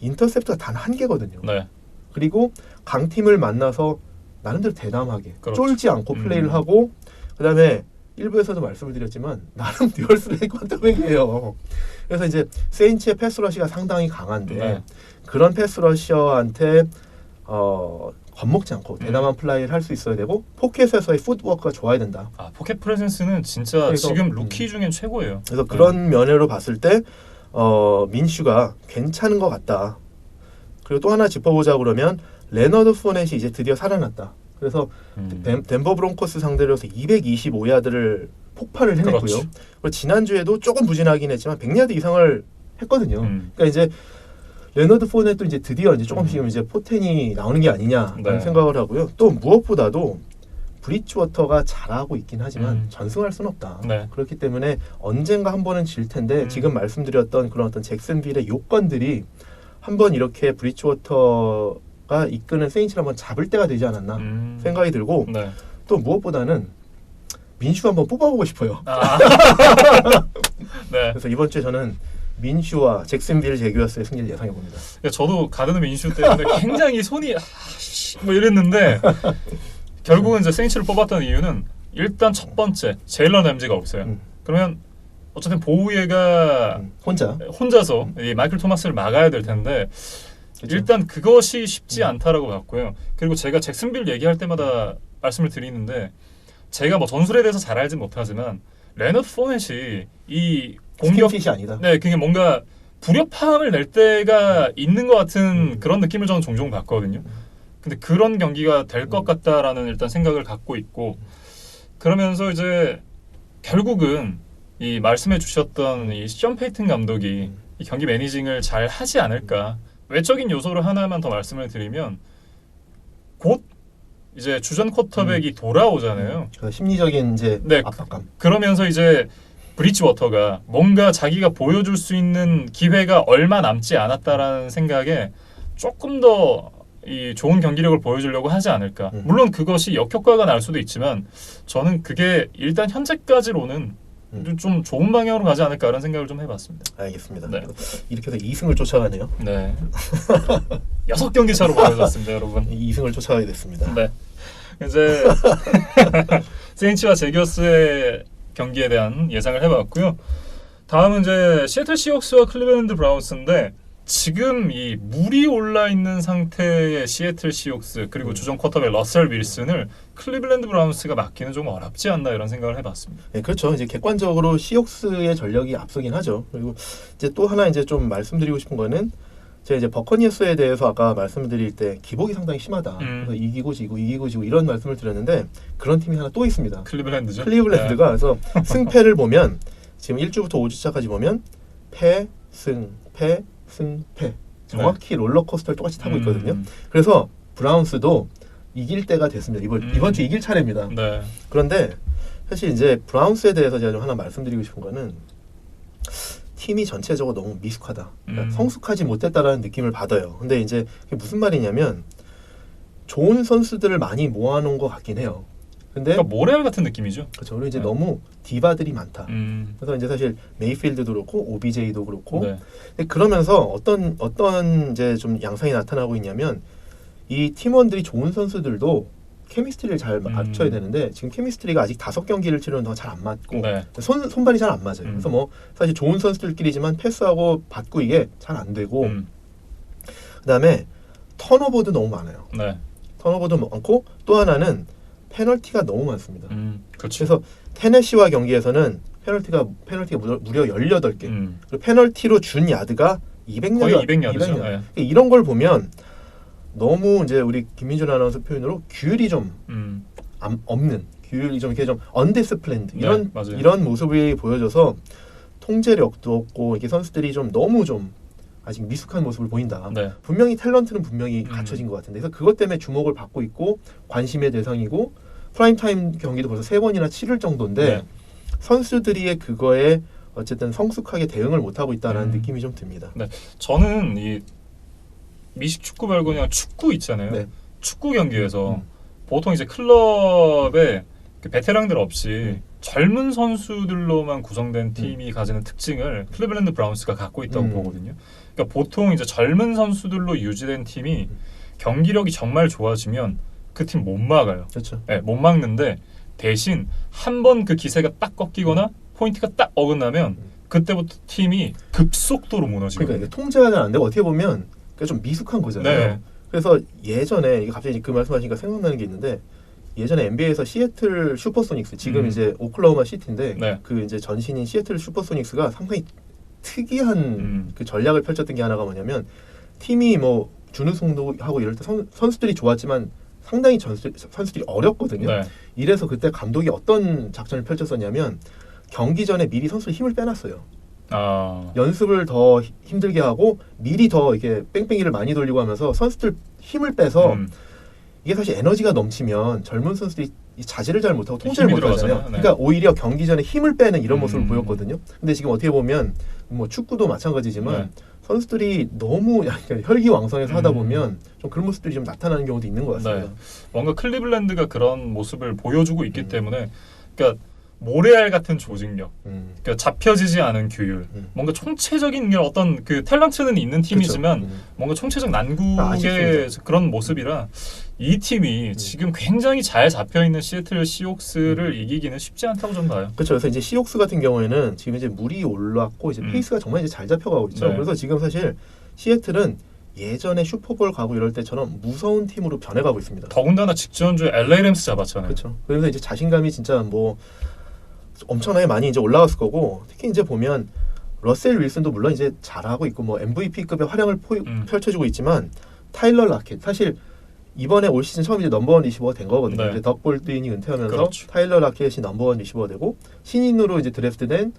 인터셉트가 단 1개거든요. 네. 그리고 강팀을 만나서 나름대로 대담하게 그렇죠. 쫄지 않고 플레이를 하고 그다음에 일부에서도 말씀을 드렸지만 나름 듀얼스레이 쿼터백이에요. 그래서 이제 세인츠의 패스러시가 상당히 강한데 그런 패스러셔한테 겁먹지 않고 대담한 플레이를 할 수 있어야 되고 포켓에서의 풋워크가 좋아야 된다. 아, 포켓 프레젠스는 진짜 그래서, 지금 루키 중엔 최고예요. 그래서 그런 면으로 봤을 때 민슈가 괜찮은 것 같다. 그리고 또 하나 짚어보자 그러면 레너드 포넷이 이제 드디어 살아났다. 그래서 덴버 브론코스 상대로 해서 225야드를 폭발을 해냈고요. 그렇죠. 그리고 지난주에도 조금 부진하긴 했지만 100야드 이상을 했거든요. 그러니까 이제 레너드 포넷도 이제 드디어 이제 조금씩 이제 포텐이 나오는 게 아니냐라는 생각을 하고요. 또 무엇보다도 브리지워터가 잘하고 있긴 하지만 전승할 수는 없다. 그렇기 때문에 언젠가 한 번은 질 텐데 지금 말씀드렸던 그런 어떤 잭슨빌의 요건들이 한번 이렇게 브리지워터가 이끄는 세인츠를 한번 잡을 때가 되지 않았나 생각이 들고 또 무엇보다는 민슈 한번 뽑아보고 싶어요. 그래서 이번 주에 저는 민슈와 잭슨빌 제규어스의 승리를 예상해 봅니다. 저도 가드너 민슈 때문에 굉장히 손이 뭐 이랬는데 결국은 이제 세인츠를 뽑았던 이유는 일단 첫 번째 제일런 램지가 없어요. 그러면 어쨌든 보우예가 혼자서 이 마이클 토마스를 막아야 될 텐데 그렇죠. 일단 그것이 쉽지 않다라고 봤고요. 그리고 제가 잭슨빌 얘기할 때마다 말씀을 드리는데 제가 뭐 전술에 대해서 잘 알진 못하지만 레너드 포넷이 이 공격이 아니다. 네, 그게 뭔가 불협화음을 낼 때가 있는 것 같은 그런 느낌을 저는 종종 받거든요. 근데 그런 경기가 될 것 같다라는 일단 생각을 갖고 있고 그러면서 이제 결국은 이 말씀해 주셨던 이 션 페이튼 감독이 이 경기 매니징을 잘 하지 않을까. 외적인 요소를 하나만 더 말씀을 드리면 곧 이제 주전 쿼터백이 돌아오잖아요. 심리적인 이제 압박감. 그러면서 이제 브리지워터가 뭔가 자기가 보여줄 수 있는 기회가 얼마 남지 않았다라는 생각에 조금 더 이 좋은 경기력을 보여주려고 하지 않을까. 물론 그것이 역효과가 날 수도 있지만 저는 그게 일단 현재까지로는 좀 좋은 방향으로 가지 않을까라는 생각을 좀 해봤습니다. 알겠습니다. 네. 이렇게 해서 2승을 쫓아가네요. 네. 6경기 차로 벌어졌습니다, 여러분. 2승을 쫓아가게 됐습니다. 네. 이제 세인츠와 제기어스의 경기에 대한 예상을 해봤고요. 다음은 이제 시애틀 시옥스와 클리블랜드 브라운스인데 지금 이 물이 올라 있는 상태의 시애틀 시옥스 그리고 주전 쿼터백 러셀 윌슨을 클리블랜드 브라운스가 막기는 좀 어렵지 않나 이런 생각을 해봤습니다. 네, 그렇죠. 이제 객관적으로 시옥스의 전력이 앞서긴 하죠. 그리고 이제 또 하나 이제 좀 말씀드리고 싶은 거는 제가 이제 버커니어스에 대해서 아까 말씀드릴 때 기복이 상당히 심하다. 그래서 이기고 지고 이런 말씀을 드렸는데 그런 팀이 하나 또 있습니다. 클리블랜드죠. 클리블랜드가 그래서 승패를 보면 지금 1주부터 5주차까지 보면 패, 승, 패, 승, 패. 정확히 롤러코스터를 똑같이 타고 있거든요. 그래서 브라운스도 이길 때가 됐습니다. 이번 주 이길 차례입니다. 네. 그런데 사실 이제 브라운스에 대해서 제가 좀 하나 말씀드리고 싶은 거는 팀이 전체적으로 너무 미숙하다. 그러니까 성숙하지 못했다라는 느낌을 받아요. 근데 이제 그게 무슨 말이냐면 좋은 선수들을 많이 모아놓은 것 같긴 해요. 근데 그러니까 모래알 같은 느낌이죠. 그렇죠. 그리고 이제 너무 디바들이 많다. 그래서 이제 사실 메이필드도 그렇고 OBJ도 그렇고. 네. 근데 그러면서 어떤 이제 좀 양상이 나타나고 있냐면 이 팀원들이 좋은 선수들도 케미스트리를 잘 맞춰야 되는데 지금 케미스트리가 아직 5경기를 치르는 동안 잘 안 맞고 네. 손발이 잘 안 맞아요. 그래서 뭐 사실 좋은 선수들끼리지만 패스하고 받고 이게 잘 안 되고 그다음에 턴오버도 너무 많아요. 네. 턴오버도 많고 또 하나는 페널티가 너무 많습니다. 그렇죠. 그래서 테네시와 경기에서는 페널티가 무려 18개. 그리고 페널티로 준 야드가 200야드. 거의 200야드죠. 네. 이런 걸 보면 너무 이제 우리 김민준 아나운서 표현으로 규율이 좀 없는, 규율이 좀 이렇게 좀 언디스플랜드 이런 모습이 보여져서 통제력도 없고 이게 선수들이 좀 너무 좀 아직 미숙한 모습을 보인다. 네. 분명히 탤런트는 분명히 갖춰진 것 같은데 그래서 그것 때문에 주목을 받고 있고 관심의 대상이고 프라임타임 경기도 벌써 3번이나 치를 정도인데 네. 선수들이 그거에 어쨌든 성숙하게 대응을 못하고 있다는 느낌이 좀 듭니다. 네. 저는 이 미식 축구 말고 그냥 축구 있잖아요. 네. 축구 경기에서 보통 이제 클럽의 그 베테랑들 없이 젊은 선수들로만 구성된 팀이 가지는 특징을 클리블랜드 브라운스가 갖고 있다고 보거든요. 그러니까 보통 이제 젊은 선수들로 유지된 팀이 경기력이 정말 좋아지면 그 팀 못 막아요. 그렇죠. 네, 못 막는데 대신 한 번 그 기세가 딱 꺾이거나 포인트가 딱 어긋나면 그때부터 팀이 급속도로 무너지고. 그러니까 이게 통제가 잘 안 되고 어떻게 보면 좀 미숙한 거잖아요. 네. 그래서 예전에 이게 갑자기 그 말씀하시니까 생각나는 게 있는데 예전에 NBA에서 시애틀 슈퍼소닉스 지금 이제 오클라호마 시티인데 네. 그 이제 전신인 시애틀 슈퍼소닉스가 상당히 특이한 그 전략을 펼쳤던 게 하나가 뭐냐면 팀이 뭐 준우승도 하고 이럴 때 선수들이 좋았지만 상당히 선수들이 어렵거든요. 네. 이래서 그때 감독이 어떤 작전을 펼쳤었냐면 경기 전에 미리 선수들 힘을 빼놨어요. 연습을 더 힘들게 하고 미리 더 이렇게 뺑뺑이를 많이 돌리고 하면서 선수들 힘을 빼서 이게 사실 에너지가 넘치면 젊은 선수들이 자제를 잘 못하고 통제를 못하잖아요. 네. 그러니까 오히려 경기 전에 힘을 빼는 이런 모습을 보였거든요. 근데 지금 어떻게 보면 뭐 축구도 마찬가지지만 네. 선수들이 너무 약간 혈기왕성해서 하다 보면 좀 그런 모습들이 좀 나타나는 경우도 있는 것 같습니다. 네. 뭔가 클리블랜드가 그런 모습을 보여주고 있기 때문에 그러니까 모래알 같은 조직력, 그러니까 잡혀지지 않은 규율, 뭔가 총체적인 어떤 그 탤런트는 있는 팀이지만 뭔가 총체적 난국의 그런 모습이라 이 팀이 지금 굉장히 잘 잡혀 있는 시애틀 시옥스를 이기기는 쉽지 않다고 좀 봐요. 그렇죠. 그래서 이제 시옥스 같은 경우에는 지금 이제 물이 올랐고 이제 페이스가 정말 이제 잘 잡혀가고 있죠. 네. 그래서 지금 사실 시애틀은 예전에 슈퍼볼 가고 이럴 때처럼 무서운 팀으로 변해가고 있습니다. 더군다나 직전주에 LA 램스 잡았잖아요. 그렇죠. 그래서 이제 자신감이 진짜 뭐 엄청나게 많이 이제 올라갔을 거고 특히 이제 보면 러셀 윌슨도 물론 이제 잘하고 있고 뭐 MVP급의 활약을 펼쳐주고 있지만 타일러 라켓 사실 이번에 올 시즌 처음 이제 넘버원 리시버가 된 거거든요. 네. 이제 덕 볼드윈이 은퇴하면서 그렇죠. 타일러 라켓이 넘버원 리시버가 되고 신인으로 이제 드래프트된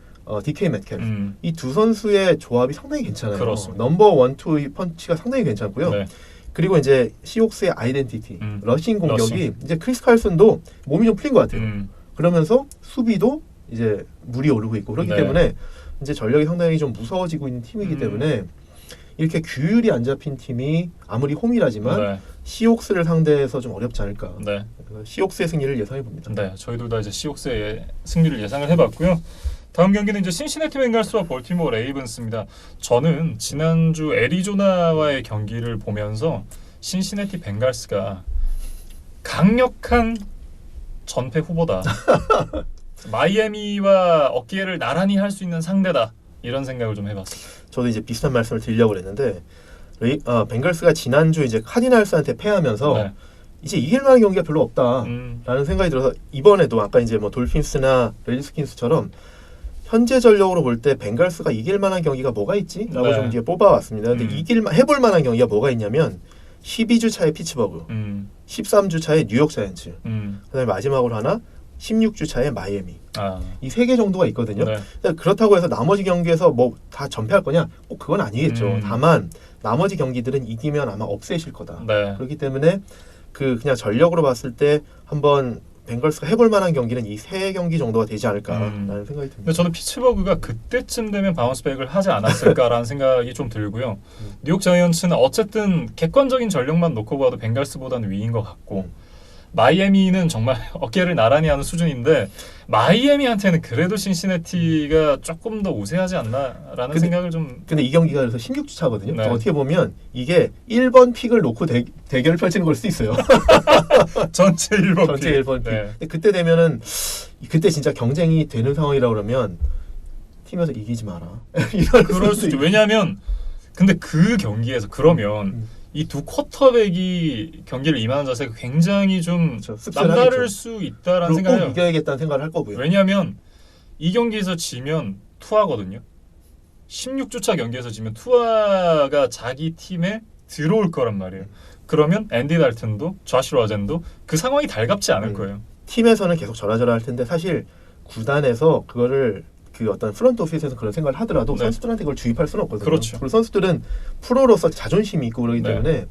DK metcalf 이 두 선수의 조합이 상당히 괜찮아요. 그렇습니다. 넘버원, 투의 펀치가 상당히 괜찮고요. 네. 그리고 이제 시옥스의 아이덴티티, 러싱 공격이 이제 크리스 칼슨도 몸이 좀 풀린 것 같아요. 그러면서 수비도 이제 물이 오르고 있고 그렇기 네. 때문에 이제 전력이 상당히 좀 무서워지고 있는 팀이기 때문에 이렇게 규율이 안 잡힌 팀이 아무리 홈이라지만 네. 시옥스를 상대해서 좀 어렵지 않을까. 네. 시옥스의 승리를 예상해 봅니다. 네, 저희도 다 이제 시옥스의 승리를 예상을 해봤고요. 다음 경기는 이제 신시내티 벵갈스와 볼티모어 레이븐스입니다. 저는 지난주 애리조나와의 경기를 보면서 신시내티 벵갈스가 강력한 전패 후보다. 마이애미와 어깨를 나란히 할 수 있는 상대다. 이런 생각을 좀 해봤어요. 저도 이제 비슷한 말씀을 드리려고 했는데 벵갈스가 지난주 이제 카디널스한테 패하면서 네. 이제 이길 만한 경기가 별로 없다라는 생각이 들어서 이번에도 아까 이제 뭐 돌핀스나 레드스킨스처럼 현재 전력으로 볼 때 벵갈스가 이길 만한 경기가 뭐가 있지라고 네. 좀 이제 뽑아왔습니다. 근데 해볼 만한 경기가 뭐가 있냐면 12주 차에 피츠버그, 13주 차에 뉴욕 자이언츠, 그다음에 마지막으로 하나 16주 차에 마이애미. 이 세 개 정도가 있거든요. 네. 그렇다고 해서 나머지 경기에서 뭐 다 전패할 거냐? 꼭 그건 아니겠죠. 다만 나머지 경기들은 이기면 아마 업셋일 거다. 네. 그렇기 때문에 그냥 전력으로 봤을 때 한번 벵갈스가 해볼 만한 경기는 이 세 경기 정도가 되지 않을까라는 생각이 듭니다. 근데 저는 피츠버그가 그때쯤 되면 바운스백을 하지 않았을까라는 생각이 좀 들고요. 뉴욕 자이언츠는 어쨌든 객관적인 전력만 놓고 봐도 벵갈스보다는 위인 것 같고 마이애미는 정말 어깨를 나란히 하는 수준인데 마이애미한테는 그래도 신시내티가 조금 더 우세하지 않나라는 생각을 좀. 근데 이 경기가 그래서 16주 차거든요. 네. 어떻게 보면 이게 1번 픽을 놓고 대결을 펼치는 걸 수도 있어요. 전체 1번 전체 1번 픽. 네. 그때 되면은 그때 진짜 경쟁이 되는 상황이라 그러면 팀에서 이기지 마라. 그럴 수 있죠. 왜냐하면 근데 그 경기에서 그러면 이 두 쿼터백이 경기를 임하는 자세가 굉장히 좀 남다를 수 있다라는 생각을 꼭 이겨야겠다는 생각을 할 거고요. 왜냐하면 이 경기에서 지면 투하거든요. 16주차 경기에서 지면 투하가 자기 팀에 들어올 거란 말이에요. 그러면 앤디 달튼도 좌시 로젠도 그 상황이 달갑지 않을 거예요. 팀에서는 계속 저라저라 할 텐데 사실 구단에서 그거를 그 어떤 프런트 오피스에서 그런 생각을 하더라도 네. 선수들한테 그걸 주입할 수는 없거든요. 그렇죠. 그리고 선수들은 프로로서 자존심이 있고 그러기 때문에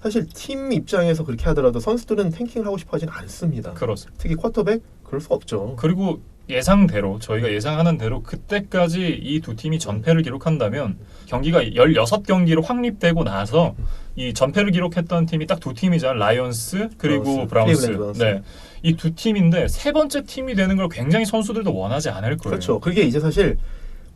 사실 팀 입장에서 그렇게 하더라도 선수들은 탱킹을 하고 싶어 하진 않습니다. 그렇습니다. 특히 쿼터백 그럴 수가 없죠. 그리고 예상대로 저희가 예상하는 대로 그때까지 이 두 팀이 전패를 기록한다면 경기가 16경기로 확립되고 나서 이 전패를 기록했던 팀이 딱 두 팀이잖아요. 라이온스 그리고 브라운스. 네. 이 두 팀인데 세 번째 팀이 되는 걸 굉장히 선수들도 원하지 않을 거예요. 그렇죠. 그게 이제 사실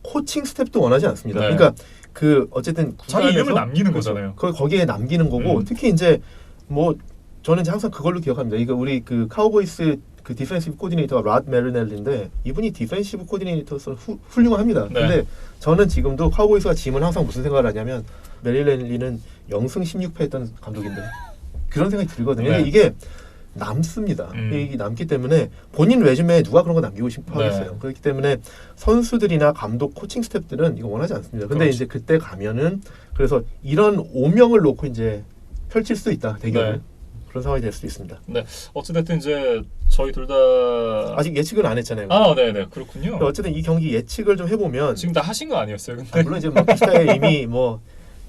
코칭 스텝도 원하지 않습니다. 네. 그러니까 그 어쨌든 자기 이름을 남기는 거잖아요. 거기에 남기는 거고 특히 이제 뭐 저는 이제 항상 그걸로 기억합니다. 이거 우리 그 카우보이스 그 디펜시브 코디네이터가 랏 메르넬인데 이분이 디펜시브 코디네이터로서 훌륭합니다. 네. 근데 저는 지금도 카우보이스가 지면 항상 무슨 생각을 하냐면 메르넬리는 0승 16패 했던 감독인데 그런 생각이 들거든요. 네. 이게 남습니다. 이게 남기 때문에 본인 레주메에 누가 그런 거 남기고 싶어 하겠어요. 그렇기 때문에 선수들이나 감독, 코칭 스태프들은 이거 원하지 않습니다. 근데 이제 그때 가면은 그래서 이런 오명을 놓고 이제 펼칠 수 있다 대결을. 네. 그런 상황이 될 수도 있습니다. 네, 어찌됐든 이제 저희 둘 다 아직 예측은 안 했잖아요. 네네 그렇군요. 어쨌든 이 경기 예측을 좀 해보면 지금 다 하신 거 아니었어요? 근데 물론 이제 뭐 기사에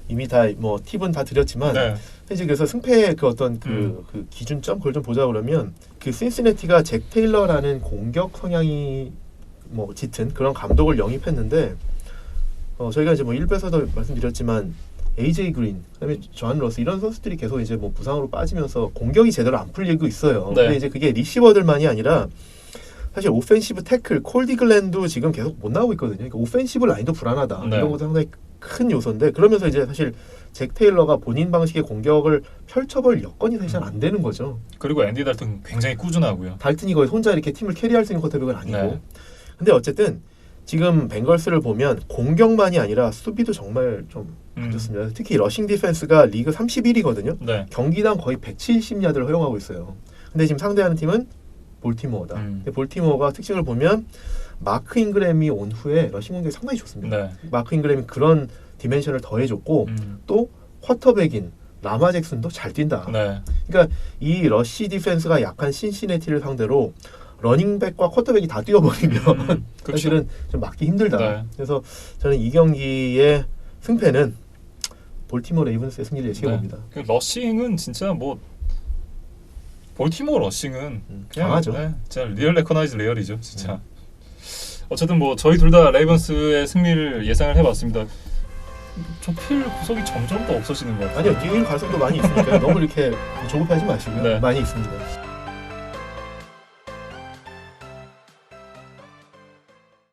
이미 다 뭐 팁은 다 드렸지만 네. 이제 그래서 승패의 그 어떤 그 기준점 그걸 좀 보자 그러면 그 신시내티가 잭 테일러라는 공격 성향이 뭐 짙은 그런 감독을 영입했는데 저희가 이제 뭐 1부에서도 말씀드렸지만. AJ 그린, 그다음에 존 러스 이런 선수들이 계속 이제 뭐 부상으로 빠지면서 공격이 제대로 안 풀리고 있어요. 네. 근데 이제 그게 리시버들만이 아니라 사실 오펜시브 태클, 콜디 글랜도 지금 계속 못 나오고 있거든요. 그러니까 오펜시브 라인도 불안하다. 네. 이런 것도 상당히 큰 요소인데 그러면서 이제 사실 잭 테일러가 본인 방식의 공격을 펼쳐볼 여건이 사실 안 되는 거죠. 그리고 앤디 달튼 굉장히 꾸준하고요. 달튼이 거의 혼자 이렇게 팀을 캐리할 수 있는 쿼터백은 아니고. 네. 근데 어쨌든 지금 벵걸스를 보면 공격만이 아니라 수비도 정말 좀 안 좋습니다. 특히 러싱 디펜스가 리그 31위거든요. 네. 경기당 거의 170야드를 허용하고 있어요. 근데 지금 상대하는 팀은 볼티모어다. 근데 볼티모어가 특징을 보면 마크 잉그램이 온 후에 러싱 공격이 상당히 좋습니다. 네. 마크 잉그램이 그런 디멘션을 더해줬고 또 쿼터백인 라마 잭슨도 잘 뛴다. 네. 그러니까 이 러시 디펜스가 약한 신시내티를 상대로 러닝백과 쿼터백이 다 뛰어버리면 사실은 좀 막기 힘들다. 네. 그래서 저는 이 경기의 승패는 볼티모어 레이븐스의 승리를 예측해봅니다. 네. 러싱은 진짜 뭐 볼티모어 러싱은 그냥 강하죠. 네, 진짜 리얼 레커나이즈 레얼이죠. 진짜. 어쨌든 뭐 저희 둘 다 레이븐스의 승리를 예상을 해봤습니다. 좁힐 구석이 점점 더 없어지는 것 같아요. 아니요, 뛰일 가능성도 많이 있으니까 너무 이렇게 조급하지 마시고요. 네. 많이 있습니다.